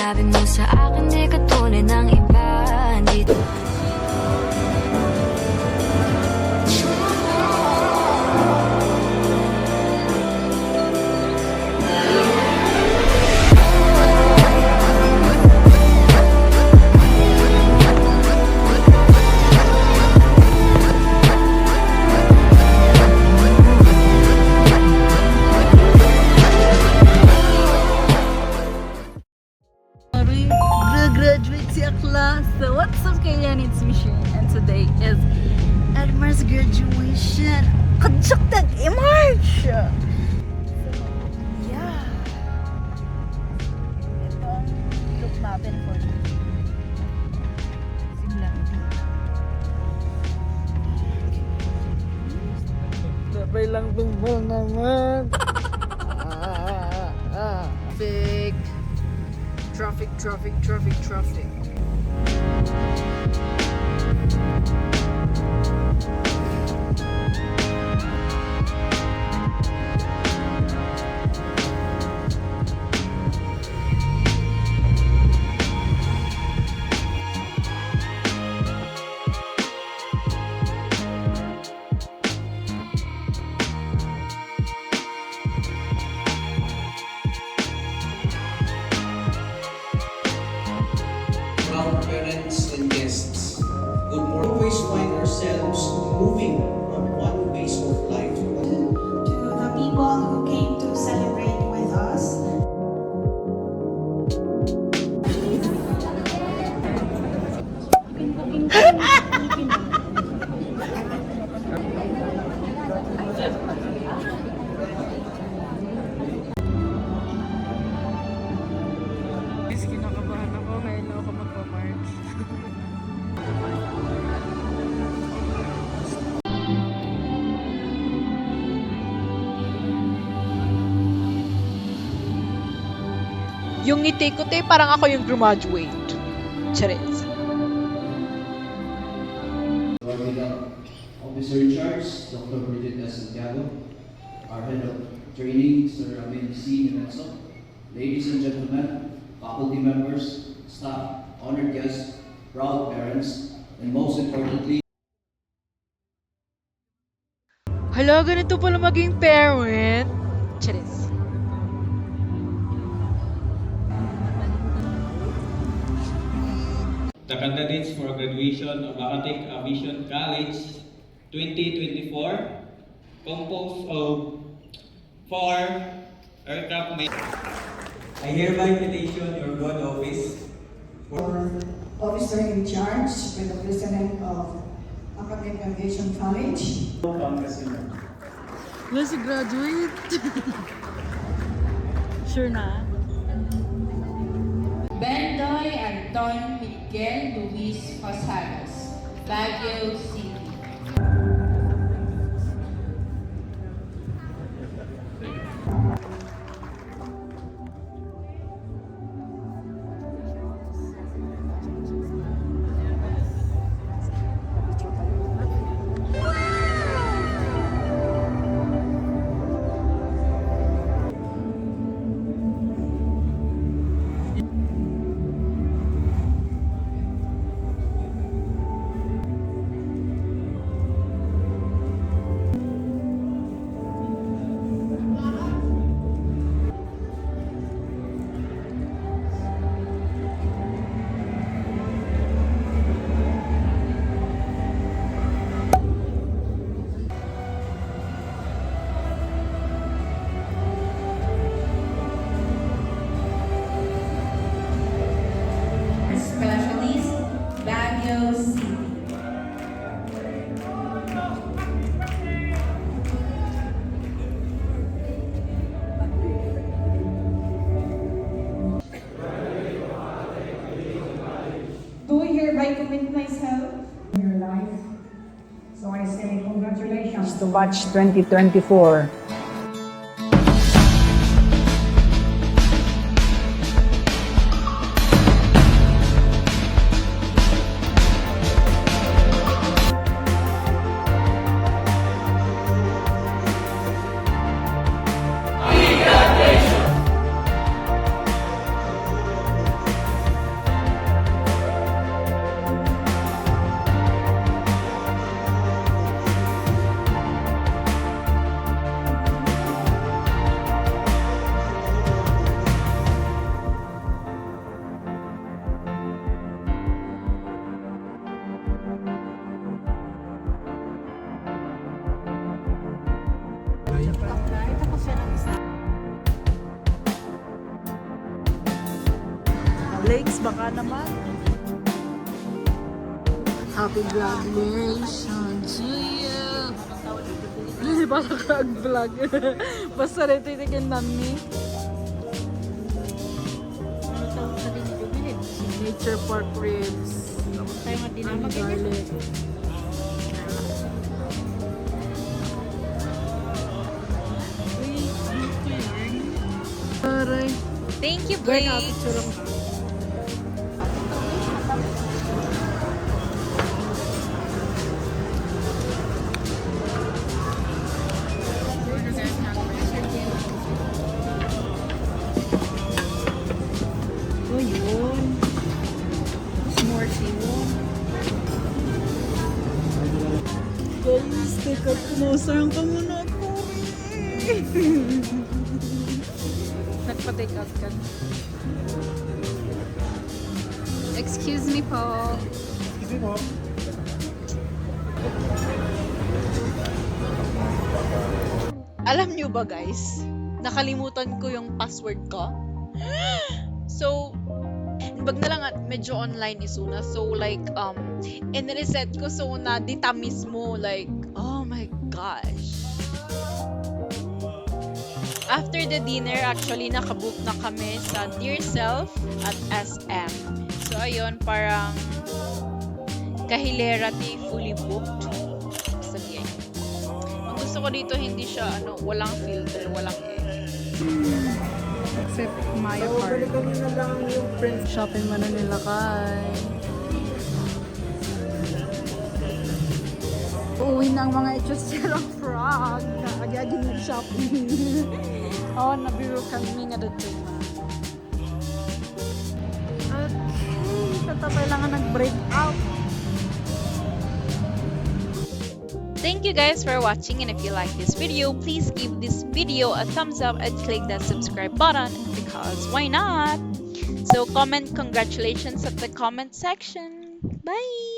Sabi mo sa akin di ka tunay ng iba. Dito graduate si Akla. So what's up kaya? It's Michelle and today is Edmar's graduation. Kadyak tag-emerge! So, yeah. Ito ang look natin for simula. Sabay lang tumbal naman. Big traffic. Parents and guests, good morning. We always find ourselves moving from one phase of life to another. To the people who came to celebrate with us. Guys, kinakabahan ako. Ngayon lang ako magpa-march. Yung ngiti ko, te, parang ako yung graduate. Charis. Officer in charge, Dr. Bridget S. Santiago, our head of training, Sir Amin C. Nemenso, ladies and gentlemen, faculty members, staff, honored guests, proud parents, and most importantly, Hala, ganito pala maging parent. Charis. The candidates for graduation of Makati Aviation College 2024 composed of 4 aircraft maintenance. I hereby petition your God office Or officer in charge with the president of Academic Aviation College. Pangasinan. Wala si graduate. Sure na? Bendoy Anton Miguel Luis Pasalos, Baguio City. Specialist, Baguio City. Do hereby commit myself in your life. So I say congratulations to batch 2024. Lakes, baka naman. Happy graduation to you. Hindi ba nag-vlog? Basta rin titikin namin. Signature pork ribs. Ang garlic. Aray. Thank you, Gwen, Blake. picture ako. Oh, yun. S'mores yun. Guys, teka, pumusang ka muna ako. Nagpa-take out ka. Excuse me po. Alam nyo ba guys, nakalimutan ko yung password ko. So, bag na lang at medyo online isuna. So like, in-reset ko so na dita mismo. Like, oh my gosh. After the dinner, actually nakabook na kami sa Dear Self at SM. So ayun, parang kahilera di fully booked. Sabihin. Ang gusto ko dito hindi siya walang filter, walang Except Maya Card. Shopping mo na nila kay. Uuwi ng mga itsura frog na agad yung shopping. Oh, nabiro kami nga dito. Okay, tatapay lang nga nag-break out. Thank you guys for watching, and if you like this video, please give this video a thumbs up and click that subscribe button because why not? So comment congratulations at the comment section. Bye!